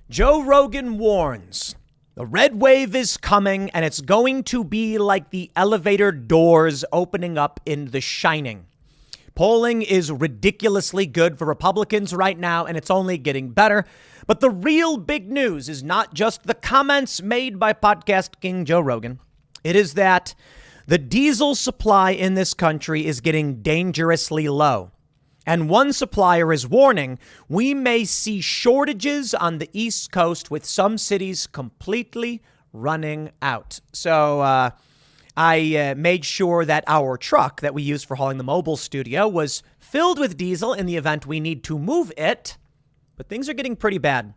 Joe Rogan warns the red wave is coming, and it's going to be like the elevator doors opening up in The Shining. Polling is ridiculously good for Republicans right now, and it's only getting better. But the real big news is not just the comments made by podcast king Joe Rogan. It is that the diesel supply in this country is getting dangerously low. And one supplier is warning we may see shortages on the East Coast, with some cities completely running out. So I made sure that our truck that we use for hauling the mobile studio was filled with diesel in the event we need to move it. But things are getting pretty bad.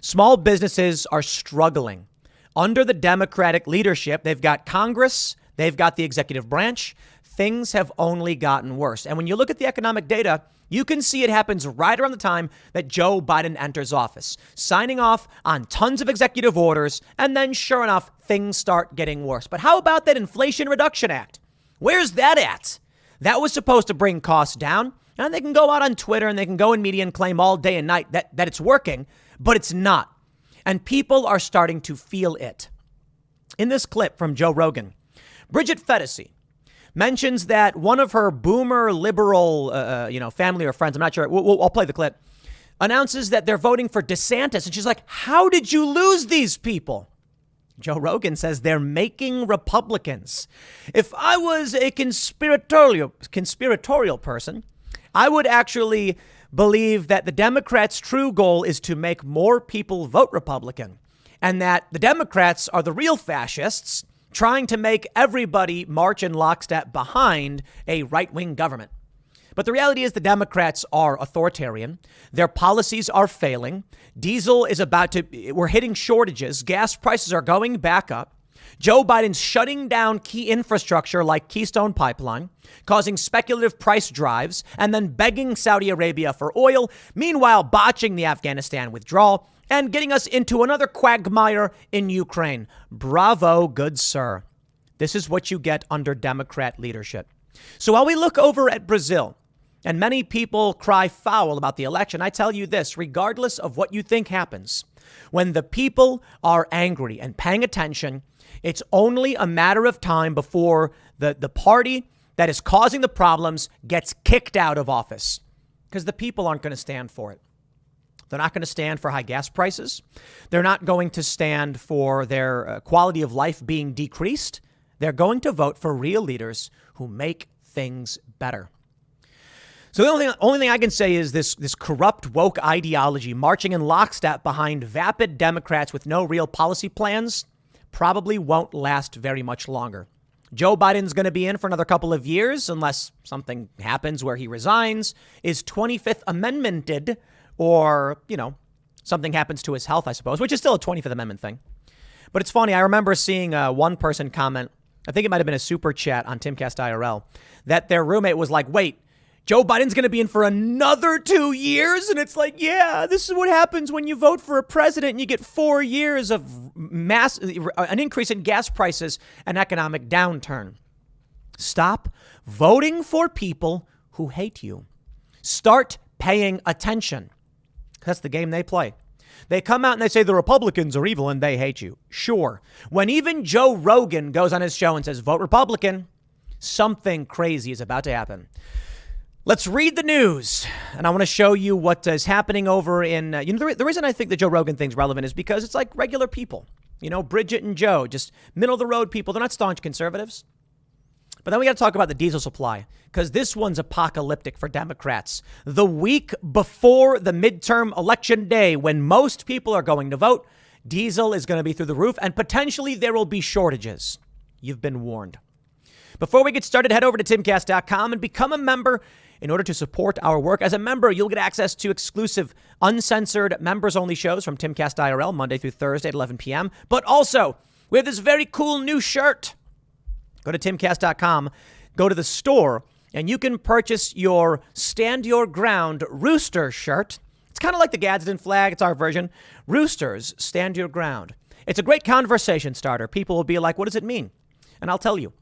Small businesses are struggling. Under the Democratic leadership, they've got Congress, they've got the executive branch. Things have only gotten worse. And when you look at the economic data, you can see it happens right around the time that Joe Biden enters office, signing off on tons of executive orders. And then sure enough, things start getting worse. But how about that Inflation Reduction Act? Where's that at? That was supposed to bring costs down. And they can go out on Twitter and they can go in media and claim all day and night that it's working, but it's not. And people are starting to feel it. In this clip from Joe Rogan, Bridget Fetterman mentions that one of her boomer liberal, family or friends, I'm not sure, I'll play the clip, announces that they're voting for DeSantis. And she's like, how did you lose these people? Joe Rogan says they're making Republicans. If I was a conspiratorial person, I would actually believe that the Democrats' true goal is to make more people vote Republican, and that the Democrats are the real fascists trying to make everybody march in lockstep behind a right-wing government. But the reality is the Democrats are authoritarian. Their policies are failing. Diesel is we're hitting shortages. Gas prices are going back up. Joe Biden's shutting down key infrastructure like Keystone Pipeline, causing speculative price drives, and then begging Saudi Arabia for oil, meanwhile botching the Afghanistan withdrawal and getting us into another quagmire in Ukraine. Bravo, good sir. This is what you get under Democrat leadership. So while we look over at Brazil, and many people cry foul about the election, I tell you this, regardless of what you think happens, when the people are angry and paying attention, it's only a matter of time before the party that is causing the problems gets kicked out of office, because the people aren't going to stand for it. They're not going to stand for high gas prices. They're not going to stand for their quality of life being decreased. They're going to vote for real leaders who make things better. So the only thing I can say is this corrupt woke ideology marching in lockstep behind vapid Democrats with no real policy plans probably won't last very much longer. Joe Biden's going to be in for another couple of years unless something happens where he resigns, is 25th Amendmented, or, something happens to his health, I suppose, which is still a 25th Amendment thing. But it's funny. I remember seeing one person comment, I think it might have been a super chat on Timcast IRL, that their roommate was like, wait, Joe Biden's going to be in for another 2 years. And it's like, yeah, this is what happens when you vote for a president and you get 4 years of an increase in gas prices and economic downturn. Stop voting for people who hate you. Start paying attention. That's the game they play. They come out and they say the Republicans are evil and they hate you. Sure. When even Joe Rogan goes on his show and says, vote Republican, something crazy is about to happen. Let's read the news. And I want to show you what is happening over in, the reason I think the Joe Rogan thing's relevant is because it's like regular people, Bridget and Joe, just middle of the road people. They're not staunch conservatives. But then we got to talk about the diesel supply, because this one's apocalyptic for Democrats. The week before the midterm election day, when most people are going to vote, diesel is going to be through the roof and potentially there will be shortages. You've been warned. Before we get started, head over to timcast.com and become a member. In order to support our work as a member, you'll get access to exclusive, uncensored, members-only shows from Timcast IRL, Monday through Thursday at 11 p.m. But also, we have this very cool new shirt. Go to timcast.com, go to the store, and you can purchase your Stand Your Ground Rooster shirt. It's kind of like the Gadsden flag. It's our version. Roosters, stand your ground. It's a great conversation starter. People will be like, what does it mean? And I'll tell you.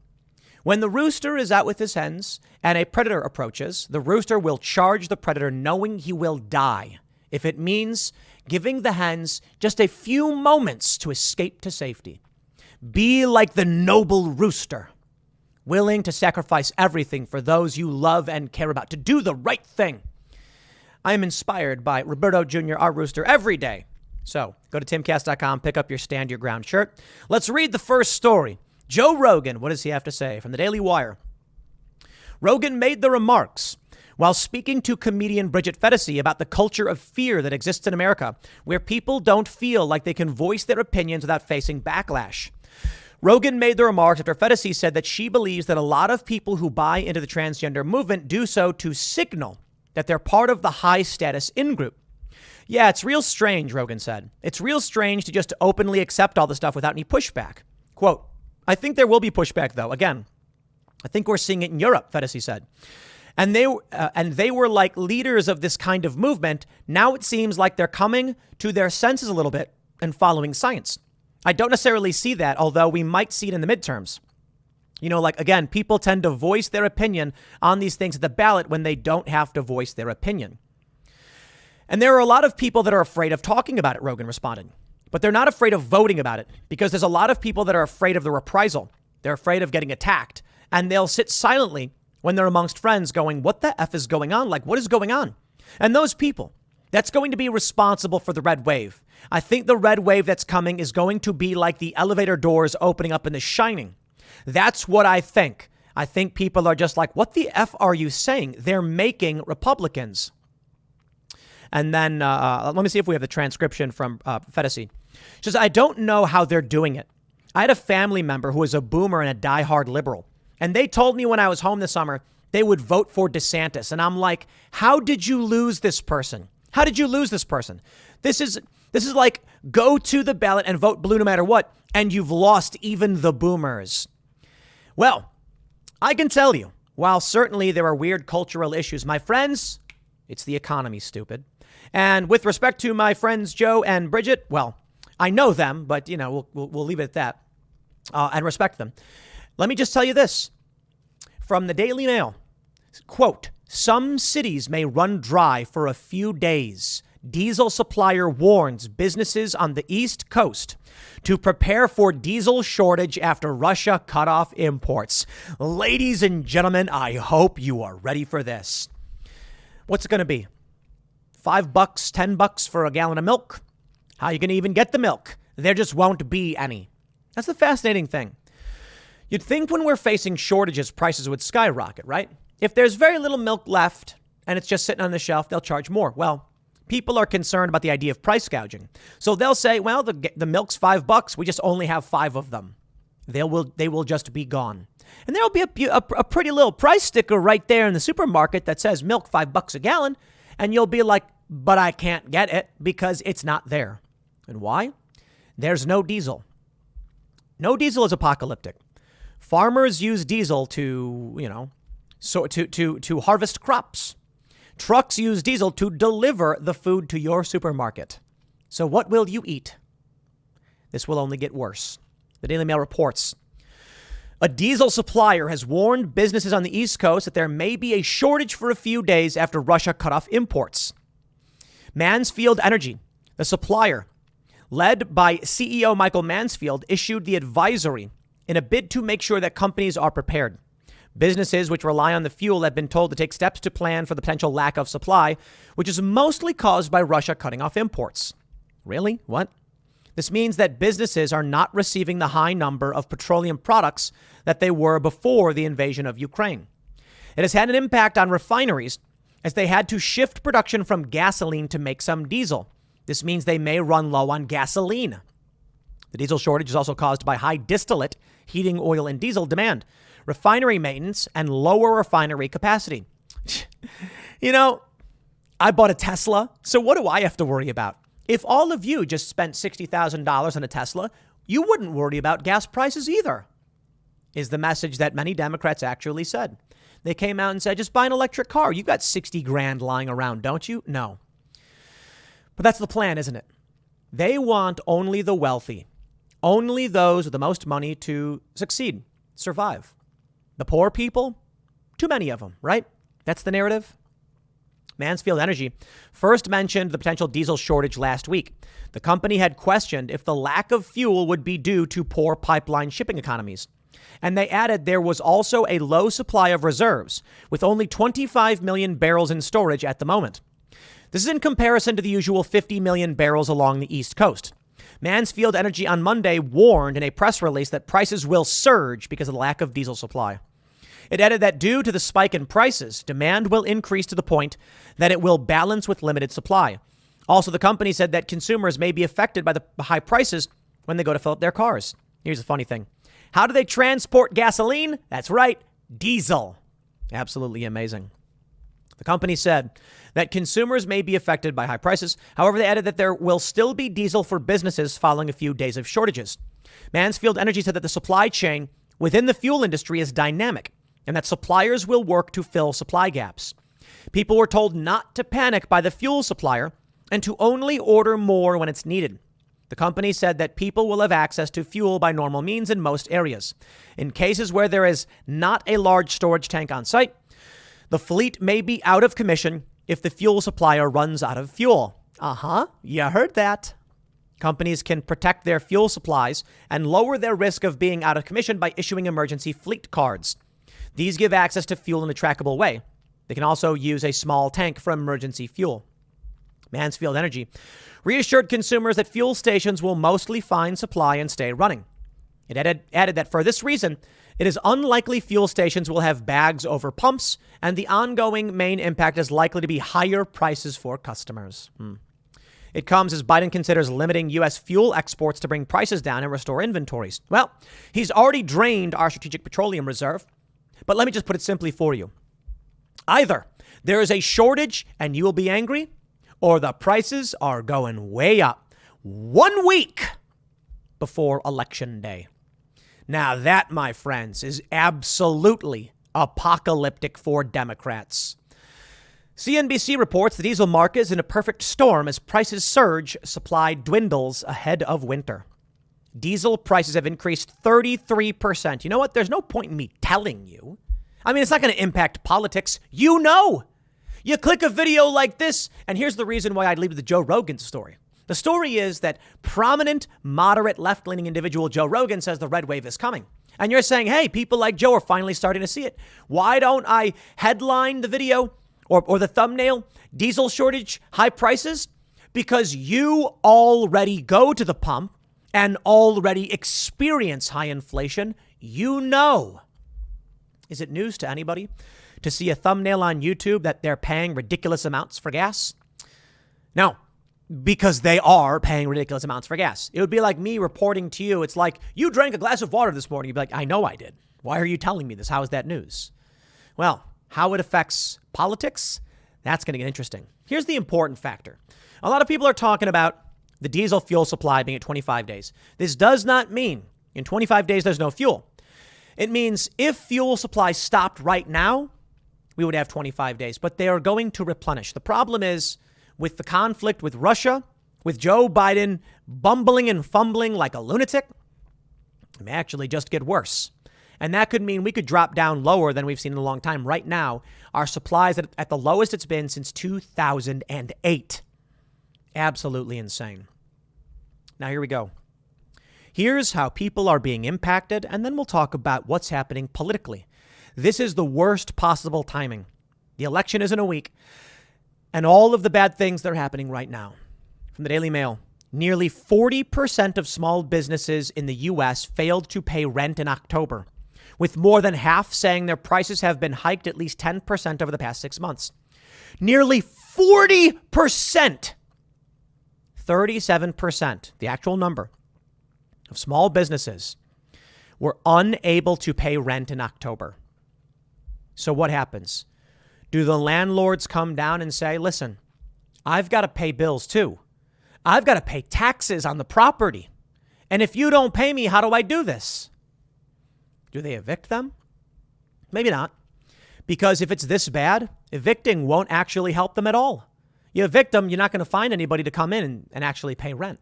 When the rooster is out with his hens and a predator approaches, the rooster will charge the predator knowing he will die. If it means giving the hens just a few moments to escape to safety. Be like the noble rooster, willing to sacrifice everything for those you love and care about, to do the right thing. I am inspired by Roberto Jr., our rooster, every day. So go to timcast.com, pick up your Stand Your Ground shirt. Let's read the first story. Joe Rogan, what does he have to say? From the Daily Wire. Rogan made the remarks while speaking to comedian Bridget Fetterman about the culture of fear that exists in America, where people don't feel like they can voice their opinions without facing backlash. Rogan made the remarks after Fetterman said that she believes that a lot of people who buy into the transgender movement do so to signal that they're part of the high status in-group. Yeah, it's real strange, Rogan said. It's real strange to just openly accept all the stuff without any pushback. Quote, I think there will be pushback, though. Again, I think we're seeing it in Europe, Fetterman said. And they were like leaders of this kind of movement. Now it seems like they're coming to their senses a little bit and following science. I don't necessarily see that, although we might see it in the midterms. You know, like, again, people tend to voice their opinion on these things at the ballot when they don't have to voice their opinion. And there are a lot of people that are afraid of talking about it, Rogan responded. But they're not afraid of voting about it, because there's a lot of people that are afraid of the reprisal. They're afraid of getting attacked, and they'll sit silently when they're amongst friends going, what the F is going on? Like, what is going on? And those people, that's going to be responsible for the red wave. I think the red wave that's coming is going to be like the elevator doors opening up in The Shining. That's what I think. I think people are just like, what the F are you saying? They're making Republicans. And then let me see if we have the transcription from Fetterman. She says, I don't know how they're doing it. I had a family member who was a boomer and a diehard liberal. And they told me when I was home this summer, they would vote for DeSantis. And I'm like, how did you lose this person? How did you lose this person? This is like, go to the ballot and vote blue no matter what. And you've lost even the boomers. Well, I can tell you, while certainly there are weird cultural issues, my friends, it's the economy, stupid. And with respect to my friends Joe and Bridget, well, I know them, but, you know, we'll leave it at that and respect them. Let me just tell you this from the Daily Mail, quote, some cities may run dry for a few days. Diesel supplier warns businesses on the East Coast to prepare for diesel shortage after Russia cut off imports. Ladies and gentlemen, I hope you are ready for this. What's it going to be? $5, $10 for a gallon of milk? How are you going to even get the milk? There just won't be any. That's the fascinating thing. You'd think when we're facing shortages, prices would skyrocket, right? If there's very little milk left and it's just sitting on the shelf, they'll charge more. Well, people are concerned about the idea of price gouging. So they'll say, well, the milk's $5. We just only have 5 of them. They will just be gone. And there'll be a pretty little price sticker right there in the supermarket that says milk $5 a gallon. And you'll be like, but I can't get it because it's not there. And why? There's no diesel. No diesel is apocalyptic. Farmers use diesel to harvest crops. Trucks use diesel to deliver the food to your supermarket. So what will you eat? This will only get worse. The Daily Mail reports a diesel supplier has warned businesses on the East Coast that there may be a shortage for a few days after Russia cut off imports. Mansfield Energy, the supplier, led by CEO Michael Mansfield, issued the advisory in a bid to make sure that companies are prepared. Businesses which rely on the fuel have been told to take steps to plan for the potential lack of supply, which is mostly caused by Russia cutting off imports. Really? What? This means that businesses are not receiving the high number of petroleum products that they were before the invasion of Ukraine. It has had an impact on refineries as they had to shift production from gasoline to make some diesel. This means they may run low on gasoline. The diesel shortage is also caused by high distillate, heating oil, and diesel demand, refinery maintenance, and lower refinery capacity. You know, I bought a Tesla, so what do I have to worry about? If all of you just spent $60,000 on a Tesla, you wouldn't worry about gas prices either, is the message that many Democrats actually said. They came out and said, just buy an electric car. You got 60 grand lying around, don't you? No. But that's the plan, isn't it? They want only the wealthy, only those with the most money to succeed, survive. The poor people, too many of them, right? That's the narrative. Mansfield Energy, first mentioned the potential diesel shortage last week. The company had questioned if the lack of fuel would be due to poor pipeline shipping economies. And they added there was also a low supply of reserves, with only 25 million barrels in storage at the moment. This is in comparison to the usual 50 million barrels along the East Coast. Mansfield Energy on Monday warned in a press release that prices will surge because of the lack of diesel supply. It added that due to the spike in prices, demand will increase to the point that it will balance with limited supply. Also, the company said that consumers may be affected by the high prices when they go to fill up their cars. Here's the funny thing. How do they transport gasoline? That's right, diesel. Absolutely amazing. The company said that consumers may be affected by high prices. However, they added that there will still be diesel for businesses following a few days of shortages. Mansfield Energy said that the supply chain within the fuel industry is dynamic and that suppliers will work to fill supply gaps. People were told not to panic by the fuel supplier and to only order more when it's needed. The company said that people will have access to fuel by normal means in most areas. In cases where there is not a large storage tank on site, the fleet may be out of commission if the fuel supplier runs out of fuel. You heard that. Companies can protect their fuel supplies and lower their risk of being out of commission by issuing emergency fleet cards. These give access to fuel in a trackable way. They can also use a small tank for emergency fuel. Mansfield Energy reassured consumers that fuel stations will mostly find supply and stay running. It added that for this reason, it is unlikely fuel stations will have bags over pumps, and the ongoing main impact is likely to be higher prices for customers. It comes as Biden considers limiting U.S. fuel exports to bring prices down and restore inventories. Well, he's already drained our strategic petroleum reserve. But let me just put it simply for you. Either there is a shortage and you will be angry, or the prices are going way up 1 week before Election Day. Now that, my friends, is absolutely apocalyptic for Democrats. CNBC reports the diesel market is in a perfect storm as prices surge, supply dwindles ahead of winter. Diesel prices have increased 33%. You know what? There's no point in me telling you. I mean, it's not going to impact politics. You know. You click a video like this, and here's the reason why I'd leave the Joe Rogan story. The story is that prominent, moderate, left-leaning individual Joe Rogan says the red wave is coming. And you're saying, hey, people like Joe are finally starting to see it. Why don't I headline the video or the thumbnail, diesel shortage, high prices? Because you already go to the pump and already experience high inflation. You know. Is it news to anybody to see a thumbnail on YouTube that they're paying ridiculous amounts for gas? No, because they are paying ridiculous amounts for gas. It would be like me reporting to you. It's like, you drank a glass of water this morning. You'd be like, I know I did. Why are you telling me this? How is that news? Well, how it affects politics, that's going to get interesting. Here's the important factor. A lot of people are talking about the diesel fuel supply being at 25 days. This does not mean in 25 days there's no fuel. It means if fuel supply stopped right now, we would have 25 days, but they are going to replenish. The problem is with the conflict with Russia, with Joe Biden bumbling and fumbling like a lunatic, it may actually just get worse. And that could mean we could drop down lower than we've seen in a long time. Right now, our supply is at the lowest it's been since 2008. Absolutely insane. Now, here we go. Here's how people are being impacted, and then we'll talk about what's happening politically. This is the worst possible timing. The election is in a week, and all of the bad things that are happening right now. From the Daily Mail, nearly 40% of small businesses in the U.S. failed to pay rent in October, with more than half saying their prices have been hiked at least 10% over the past 6 months. Nearly 40%, 37%, the actual number, of small businesses were unable to pay rent in October. So what happens? Do the landlords come down and say, listen, I've got to pay bills too. I've got to pay taxes on the property. And if you don't pay me, how do I do this? Do they evict them? Maybe not. Because if it's this bad, evicting won't actually help them at all. You evict them, you're not going to find anybody to come in and actually pay rent.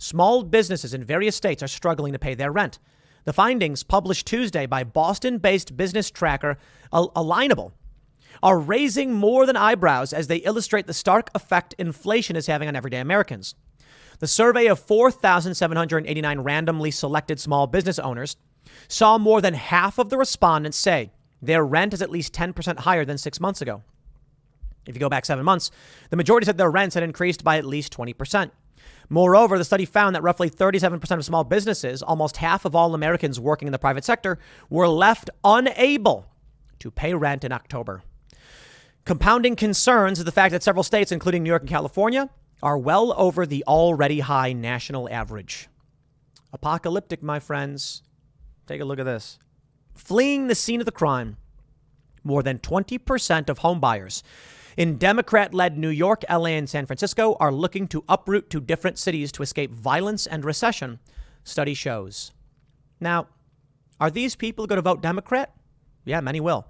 Small businesses in various states are struggling to pay their rent. The findings published Tuesday by Boston-based business tracker Alignable are raising more than eyebrows as they illustrate the stark effect inflation is having on everyday Americans. The survey of 4,789 randomly selected small business owners saw more than half of the respondents say their rent is at least 10% higher than 6 months ago. If you go back 7 months, the majority said their rents had increased by at least 20%. Moreover, the study found that roughly 37% of small businesses, almost half of all Americans working in the private sector, were left unable to pay rent in October. Compounding concerns is the fact that several states, including New York and California, are well over the already high national average. Apocalyptic, my friends. Take a look at this. Fleeing the scene of the crime, more than 20% of homebuyers in Democrat-led New York, LA, and San Francisco are looking to uproot to different cities to escape violence and recession, study shows. Now, are these people going to vote Democrat? Yeah, many will.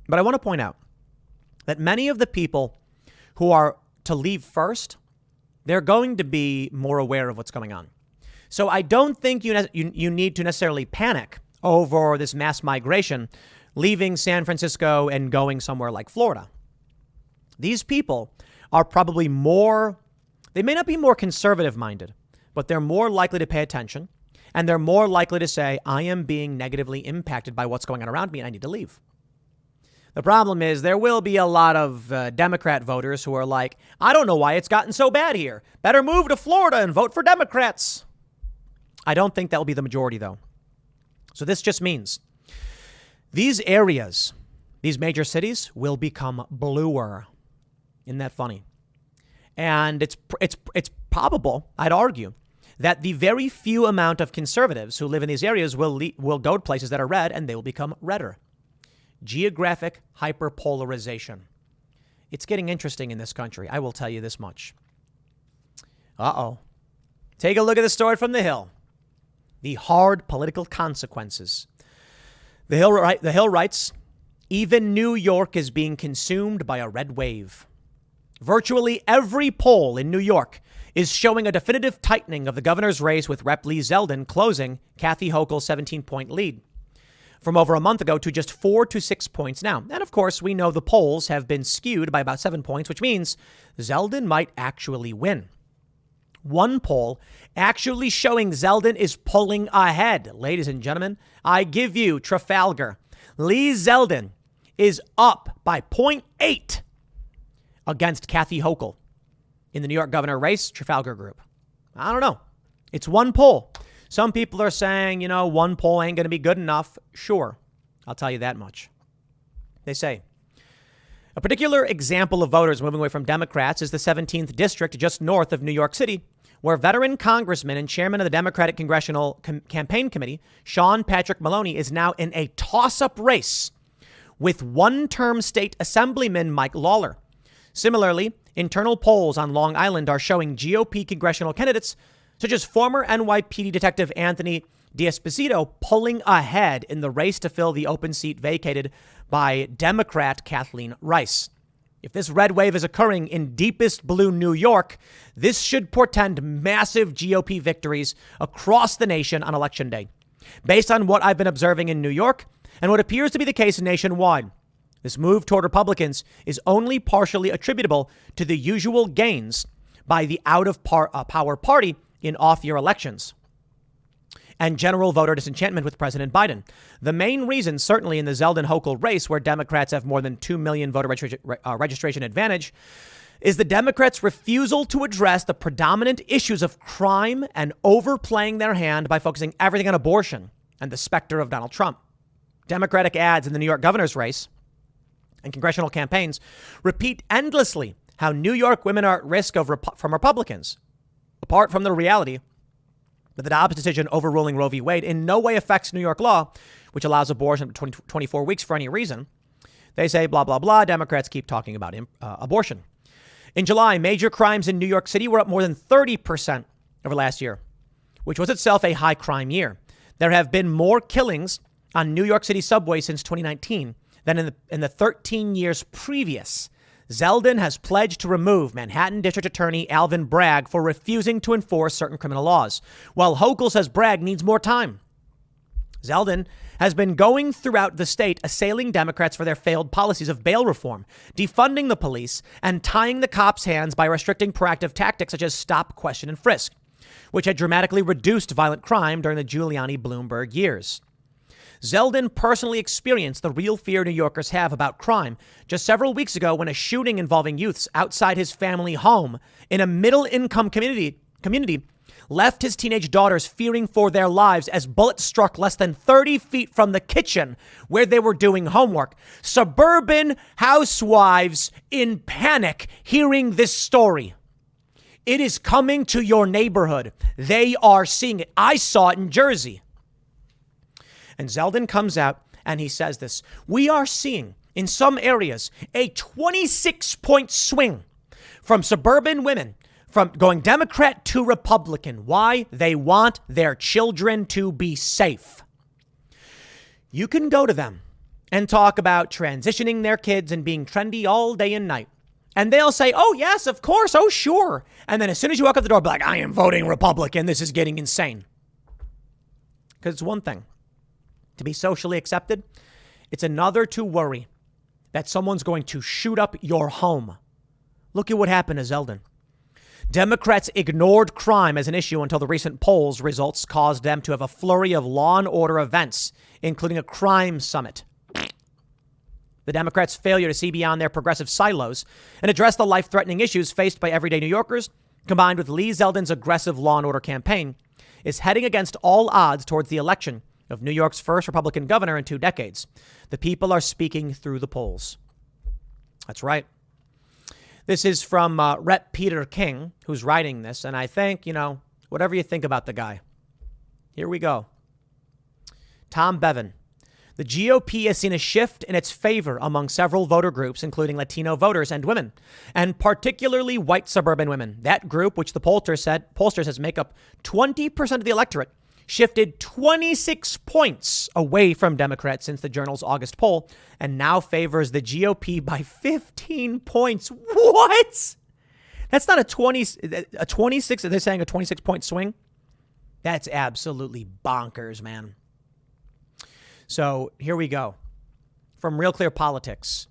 But I want to point out that many of the people who are to leave first, they're going to be more aware of what's going on. So I don't think you need to necessarily panic over this mass migration, leaving San Francisco and going somewhere like Florida. These people are probably they may not be more conservative minded, but they're more likely to pay attention, and they're more likely to say, I am being negatively impacted by what's going on around me and I need to leave. The problem is there will be a lot of Democrat voters who are like, I don't know why it's gotten so bad here. Better move to Florida and vote for Democrats. I don't think that will be the majority, though. So this just means these areas, these major cities will become bluer. Isn't that funny? And it's probable, I'd argue, that the very few amount of conservatives who live in these areas will go to places that are red and they will become redder. Geographic hyperpolarization. It's getting interesting in this country. I will tell you this much. Take a look at the story from The Hill. The hard political consequences. The Hill writes, even New York is being consumed by a red wave. Virtually every poll in New York is showing a definitive tightening of the governor's race, with Rep. Lee Zeldin closing Kathy Hochul's 17-point lead from over a month ago to just 4 to 6 points now. And of course, we know the polls have been skewed by about 7 points, which means Zeldin might actually win. One poll actually showing Zeldin is pulling ahead. Ladies and gentlemen, I give you Trafalgar. Lee Zeldin is up by 0.8 against Kathy Hochul in the New York governor race, Trafalgar Group. I don't know. It's one poll. Some people are saying, one poll ain't going to be good enough. Sure, I'll tell you that much. They say a particular example of voters moving away from Democrats is the 17th district just north of New York City, where veteran congressman and chairman of the Democratic Congressional Campaign Committee, Sean Patrick Maloney, is now in a toss-up race with one-term state assemblyman Mike Lawler. Similarly, internal polls on Long Island are showing GOP congressional candidates such as former NYPD detective Anthony D'Esposito pulling ahead in the race to fill the open seat vacated by Democrat Kathleen Rice. If this red wave is occurring in deepest blue New York, this should portend massive GOP victories across the nation on Election Day. Based on what I've been observing in New York and what appears to be the case nationwide, this move toward Republicans is only partially attributable to the usual gains by the out-of-power party in off-year elections and general voter disenchantment with President Biden. The main reason, certainly in the Zeldin-Hochul race, where Democrats have more than 2 million voter registration advantage, is the Democrats' refusal to address the predominant issues of crime and overplaying their hand by focusing everything on abortion and the specter of Donald Trump. Democratic ads in the New York governor's race and congressional campaigns repeat endlessly how New York women are at risk from Republicans, apart from the reality that the Dobbs decision overruling Roe v. Wade in no way affects New York law, which allows abortion up to 24 weeks for any reason. They say, blah, blah, blah. Democrats keep talking about abortion. In July, major crimes in New York City were up more than 30% over last year, which was itself a high crime year. There have been more killings on New York City subway since 2019 than in the 13 years previous. Zeldin has pledged to remove Manhattan District Attorney Alvin Bragg for refusing to enforce certain criminal laws, while Hochul says Bragg needs more time. Zeldin has been going throughout the state assailing Democrats for their failed policies of bail reform, defunding the police, and tying the cops' hands by restricting proactive tactics such as stop, question, and frisk, which had dramatically reduced violent crime during the Giuliani-Bloomberg years. Zeldin personally experienced the real fear New Yorkers have about crime just several weeks ago when a shooting involving youths outside his family home in a middle-income community left his teenage daughters fearing for their lives as bullets struck less than 30 feet from the kitchen where they were doing homework. Suburban housewives in panic hearing this story. It is coming to your neighborhood. They are seeing it. I saw it in Jersey. And Zeldin comes out and he says this: we are seeing in some areas a 26-point swing from suburban women from going Democrat to Republican. Why? They want their children to be safe. You can go to them and talk about transitioning their kids and being trendy all day and night. And they'll say, oh, yes, of course. Oh, sure. And then as soon as you walk up the door, be like, I am voting Republican. This is getting insane. Because it's one thing to be socially accepted. It's another to worry that someone's going to shoot up your home. Look at what happened to Zeldin. Democrats ignored crime as an issue until the recent polls results caused them to have a flurry of law and order events, including a crime summit. The Democrats' failure to see beyond their progressive silos and address the life-threatening issues faced by everyday New Yorkers, combined with Lee Zeldin's aggressive law and order campaign, is heading against all odds towards the election of New York's first Republican governor in 2 decades. The people are speaking through the polls. That's right. This is from Rep. Peter King, who's writing this. And I think, whatever you think about the guy. Here we go. Tom Bevan. The GOP has seen a shift in its favor among several voter groups, including Latino voters and women, and particularly white suburban women. That group, which the pollster says make up 20% of the electorate, shifted 26 points away from Democrats since the Journal's August poll and now favors the GOP by 15 points. What? That's not a 26. They're saying a 26-point swing. That's absolutely bonkers, man. So here we go. From Real Clear Politics.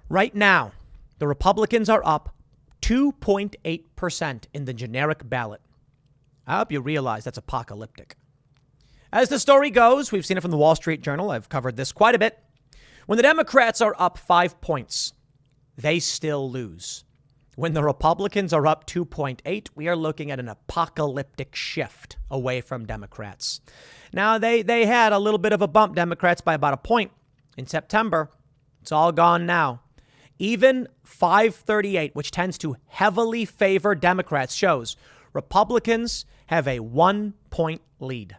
Right now, the Republicans are up 2.8% in the generic ballot. I hope you realize that's apocalyptic. As the story goes, we've seen it from the Wall Street Journal. I've covered this quite a bit. When the Democrats are up 5 points, they still lose. When the Republicans are up 2.8, we are looking at an apocalyptic shift away from Democrats. Now, they had a little bit of a bump, Democrats, by about a point in September. It's all gone now. Even 538, which tends to heavily favor Democrats, shows Republicans have a 1-point lead.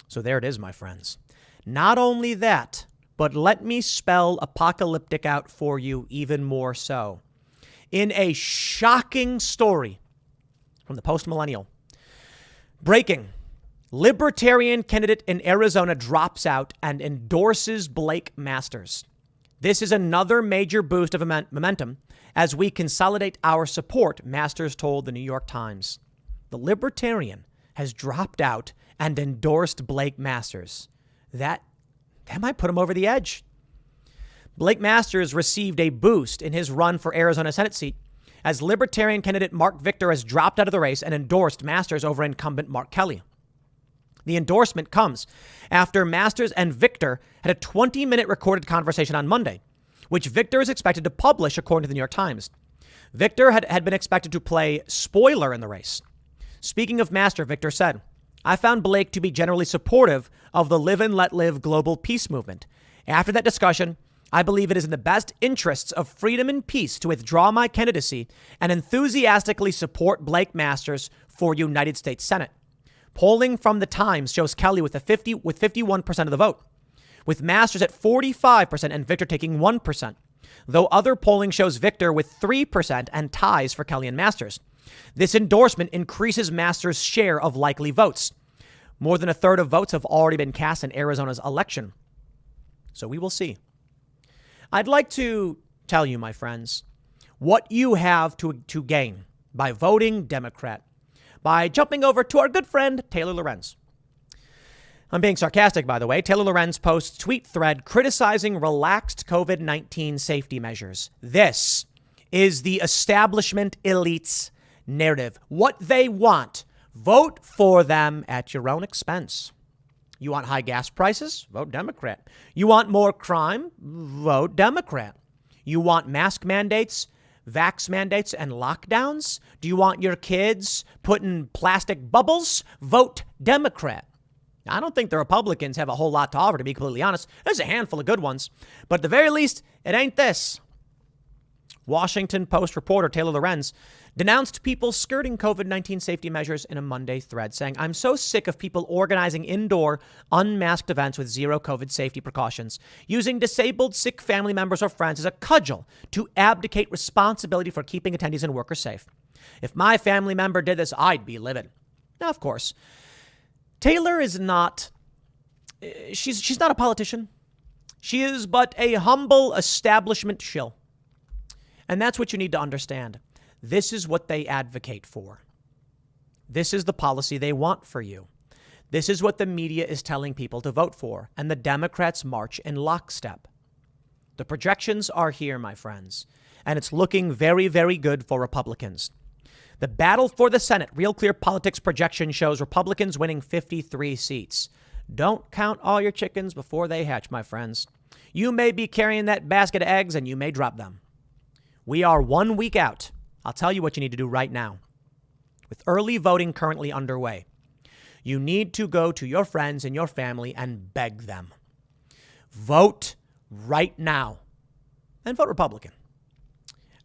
So there it is, my friends. Not only that, but let me spell apocalyptic out for you even more so. In a shocking story from the Post-Millennial, breaking, Libertarian candidate in Arizona drops out and endorses Blake Masters. This is another major boost of momentum as we consolidate our support, Masters told the New York Times. The Libertarian has dropped out and endorsed Blake Masters. That might put him over the edge. Blake Masters received a boost in his run for Arizona Senate seat as Libertarian candidate Mark Victor has dropped out of the race and endorsed Masters over incumbent Mark Kelly. The endorsement comes after Masters and Victor had a 20-minute recorded conversation on Monday, which Victor is expected to publish, according to the New York Times. Victor had been expected to play spoiler in the race. Speaking of Master, Victor said, I found Blake to be generally supportive of the live and let live global peace movement. After that discussion, I believe it is in the best interests of freedom and peace to withdraw my candidacy and enthusiastically support Blake Masters for United States Senate. Polling from the Times shows Kelly with 51% of the vote, with Masters at 45% and Victor taking 1%, though other polling shows Victor with 3% and ties for Kelly and Masters. This endorsement increases Masters' share of likely votes. More than a third of votes have already been cast in Arizona's election. So we will see. I'd like to tell you, my friends, what you have to gain by voting Democrat, by jumping over to our good friend, Taylor Lorenz. I'm being sarcastic, by the way. Taylor Lorenz posts tweet thread criticizing relaxed COVID-19 safety measures. This is the establishment elite's narrative. What they want. Vote for them at your own expense. You want high gas prices? Vote Democrat. You want more crime? Vote Democrat. You want mask mandates, vax mandates, and lockdowns? Do you want your kids put in plastic bubbles? Vote Democrat. I don't think the Republicans have a whole lot to offer, to be completely honest. There's a handful of good ones, but at the very least, it ain't this. Washington Post reporter Taylor Lorenz denounced people skirting COVID-19 safety measures in a Monday thread, saying, I'm so sick of people organizing indoor, unmasked events with zero COVID safety precautions, using disabled, sick family members or friends as a cudgel to abdicate responsibility for keeping attendees and workers safe. If my family member did this, I'd be livid. Now, of course, Taylor is not, she's not a politician. She is but a humble establishment shill. And that's what you need to understand. This is what they advocate for. This is the policy they want for you. This is what the media is telling people to vote for. And the Democrats march in lockstep. The projections are here, my friends. And it's looking very, very good for Republicans. The battle for the Senate, Real Clear Politics projection shows Republicans winning 53 seats. Don't count all your chickens before they hatch, my friends. You may be carrying that basket of eggs and you may drop them. We are 1 week out. I'll tell you what you need to do right now. With early voting currently underway, you need to go to your friends and your family and beg them. Vote right now and vote Republican.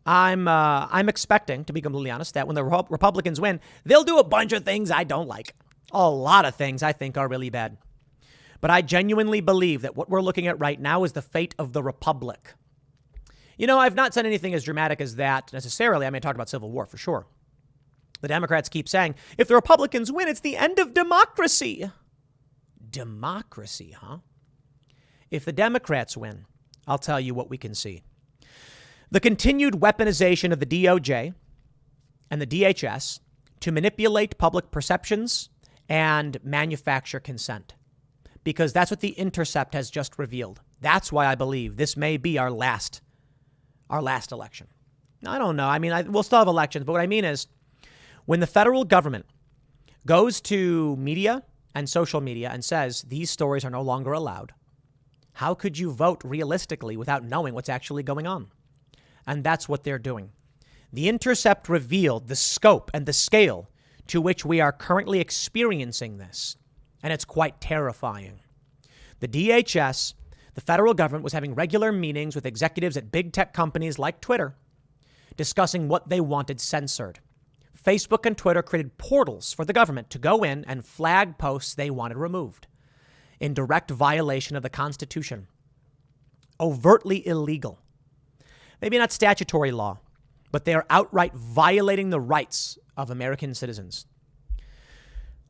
I'm expecting, to be completely honest, that when the Republicans win, they'll do a bunch of things I don't like. A lot of things I think are really bad. But I genuinely believe that what we're looking at right now is the fate of the republic. You know, I've not said anything as dramatic as that necessarily. I may talk about civil war for sure. The Democrats keep saying, if the Republicans win, it's the end of democracy. Democracy, huh? If the Democrats win, I'll tell you what we can see. The continued weaponization of the DOJ and the DHS to manipulate public perceptions and manufacture consent. Because that's what The Intercept has just revealed. That's why I believe this may be our last election. I don't know. I mean, we'll still have elections, but what I mean is when the federal government goes to media and social media and says these stories are no longer allowed, how could you vote realistically without knowing what's actually going on? And that's what they're doing. The Intercept revealed the scope and the scale to which we are currently experiencing this, and it's quite terrifying. The DHS, the federal government, was having regular meetings with executives at big tech companies like Twitter, discussing what they wanted censored. Facebook and Twitter created portals for the government to go in and flag posts they wanted removed, in direct violation of the Constitution. Overtly illegal. Maybe not statutory law, but they are outright violating the rights of American citizens.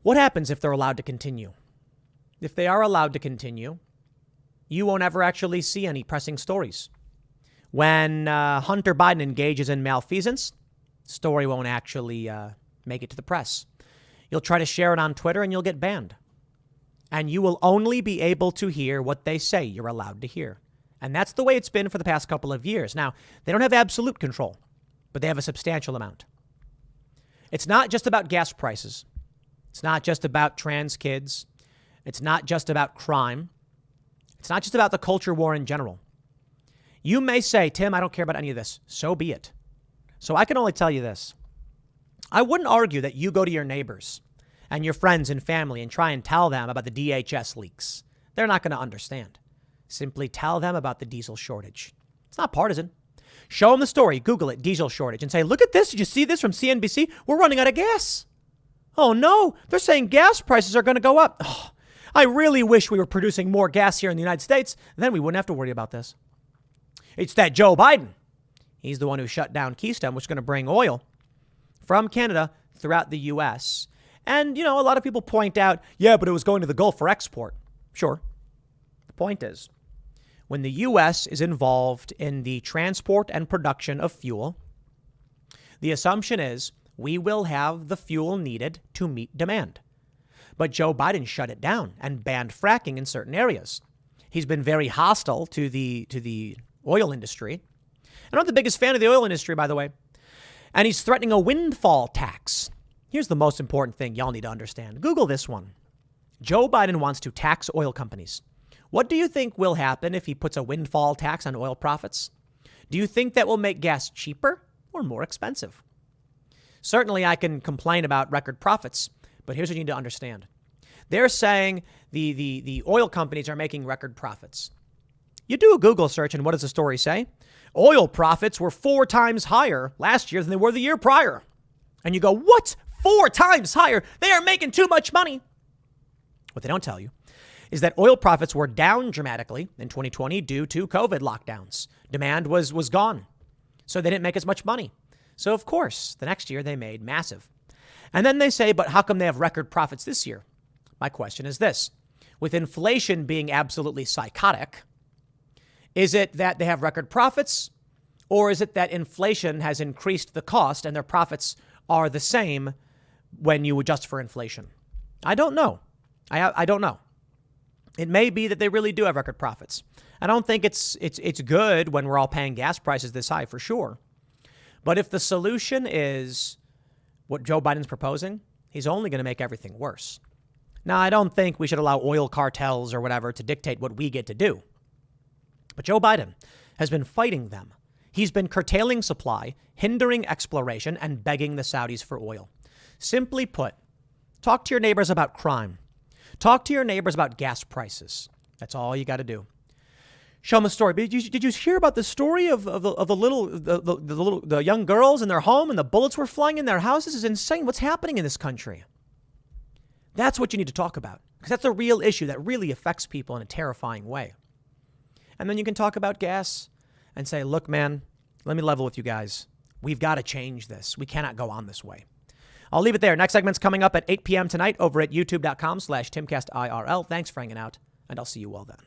What happens if they're allowed to continue? If they are allowed to continue, you won't ever actually see any pressing stories. When Hunter Biden engages in malfeasance, story won't actually make it to the press. You'll try to share it on Twitter and you'll get banned. And you will only be able to hear what they say you're allowed to hear. And that's the way it's been for the past couple of years. Now, they don't have absolute control, but they have a substantial amount. It's not just about gas prices. It's not just about trans kids. It's not just about crime. It's not just about the culture war in general. You may say, Tim, I don't care about any of this. So be it. So I can only tell you this. I wouldn't argue that you go to your neighbors and your friends and family and try and tell them about the DHS leaks. They're not going to understand. Simply tell them about the diesel shortage. It's not partisan. Show them the story. Google it, diesel shortage, and say, look at this. Did you see this from CNBC? We're running out of gas. Oh, no. They're saying gas prices are going to go up. Oh, I really wish we were producing more gas here in the United States. Then we wouldn't have to worry about this. It's that Joe Biden. He's the one who shut down Keystone, which is going to bring oil from Canada throughout the U.S. And, you know, a lot of people point out, yeah, but it was going to the Gulf for export. Sure. The point is, when the U.S. is involved in the transport and production of fuel, the assumption is we will have the fuel needed to meet demand. But Joe Biden shut it down and banned fracking in certain areas. He's been very hostile to the oil industry. I'm not the biggest fan of the oil industry, by the way. And he's threatening a windfall tax. Here's the most important thing y'all need to understand. Google this one. Joe Biden wants to tax oil companies. What do you think will happen if he puts a windfall tax on oil profits? Do you think that will make gas cheaper or more expensive? Certainly, I can complain about record profits, but here's what you need to understand. They're saying the oil companies are making record profits. You do a Google search, and what does the story say? Oil profits were 4 times higher last year than they were the year prior. And you go, what? 4 times higher? They are making too much money. What they don't tell you is that oil profits were down dramatically in 2020 due to COVID lockdowns. Demand was gone, so they didn't make as much money. So, of course, the next year they made massive. And then they say, but how come they have record profits this year? My question is this. With inflation being absolutely psychotic, is it that they have record profits, or is it that inflation has increased the cost and their profits are the same when you adjust for inflation? I don't know. I don't know. It may be that they really do have record profits. I don't think it's good when we're all paying gas prices this high, for sure. But if the solution is what Joe Biden's proposing, he's only going to make everything worse. Now, I don't think we should allow oil cartels or whatever to dictate what we get to do. But Joe Biden has been fighting them. He's been curtailing supply, hindering exploration, and begging the Saudis for oil. Simply put, talk to your neighbors about crime. Talk to your neighbors about gas prices. That's all you got to do. Show them a story. Did you hear about the story of the young girls in their home and the bullets were flying in their house? This is insane. What's happening in this country? That's what you need to talk about, because that's a real issue that really affects people in a terrifying way. And then you can talk about gas and say, look, man, let me level with you guys. We've got to change this. We cannot go on this way. I'll leave it there. Next segment's coming up at 8 p.m. tonight over at youtube.com/TimcastIRL. Thanks for hanging out, and I'll see you all then.